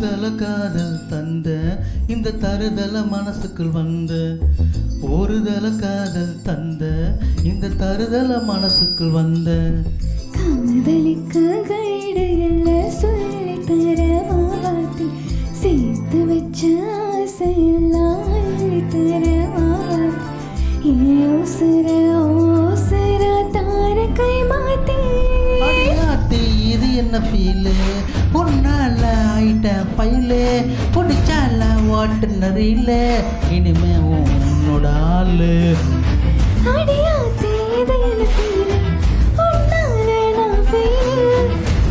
தல காதல் தந்த இந்த தருதல மனசுக்குள் வந்த ஒரு தல காதல் தந்த இந்த தருதல மனசுக்குள் வந்த காதலிக்க கைடு எல்லாம் சொல்லி தர வாவாத்தி சேர்த்து வச்ச ஆசையெல்லாம் அள்ளி தர வாவாத்தி ஓசர ஓசர தார கை மாத்தி இது என்ன ஃபீலு உன்னால ஆயிட்ட பையிலே பிடிச்சால ஓட்டுநரில இனிமே உன்னோட ஆளு அடியாத்தி இது என்ன ஃபீலு உன்னால நான் ஃபீலு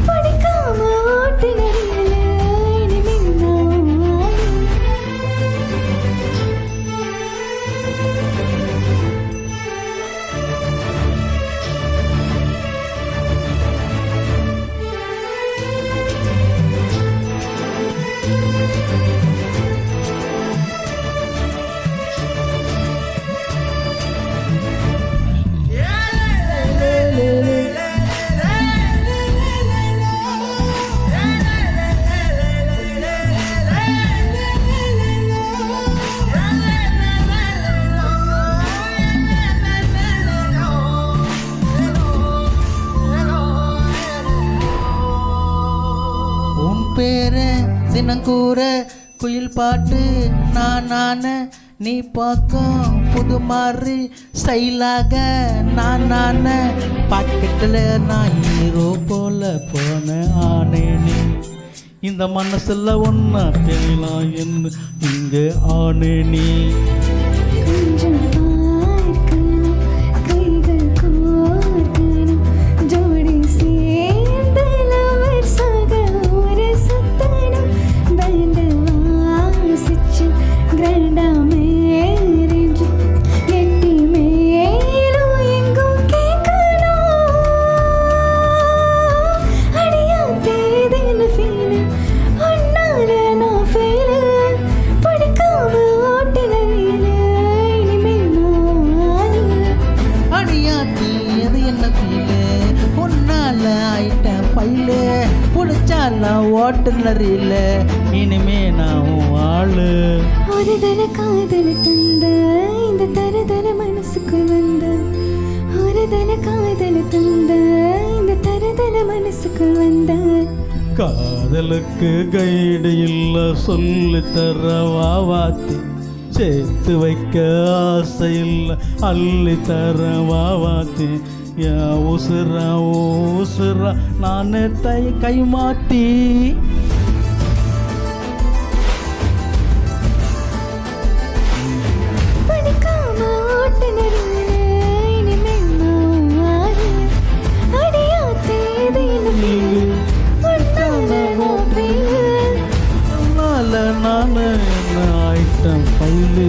படிக்காம ஓட்டுநரில இனிமே நான் பேரு சினங்கூர குயில் பாட்டு நான் நீ பார்க்கும் புது மாதிரி ஸ்டைலாக நான் பாக்கெட்டில் நான் ஹீரோ போல போன ஆனேனே இந்த மனசுல ஒன்னா தெரியலாம் என்ன இங்கே ஆனேனே கொஞ்சம் பார்க்கணும் கைகள் கோர்க்கணும் ஜோடி சேர்ந்து லவர் சாக ஒரு சுத்தணும் பேண்ட் வாசிச்சு கிராண்டா மேரேஜ் எட்டி மேலும் எங்கும் கேட்கணும் அடியா தேதின்னு ஃபீலு ஒன்னால நான் ஃபீலு படிக்காம ஓட்டுநரில இனிமே நான் அடியாத்தி எது என்ன ஃபீலு உன்னால ஆயிட்ட பையில பிடிச்சால ஓட்டுநரில இனிமே நான் ஆளு ஒரு தல காதல் தந்த இந்த தருதல மனசுக்குள் வந்த ஒரு தல காதல் தந்த இந்த தருதல மனசுக்குள் வந்த காதலுக்கு கைடு இல்ல சொல்லி தர வாவாத்தி சேர்த்து வைக்க ஆசை இல்ல அள்ளி தர வாவாத்தி உசுரா உசுரா நான் கை மாத்தி படிக்காம ஓட்டுநரில இனிமே நான் அடியா தேதின்னு ஃபீலு ஒன்னால நான் ஃபீலு நான் ஆயிட்டேன் பைலு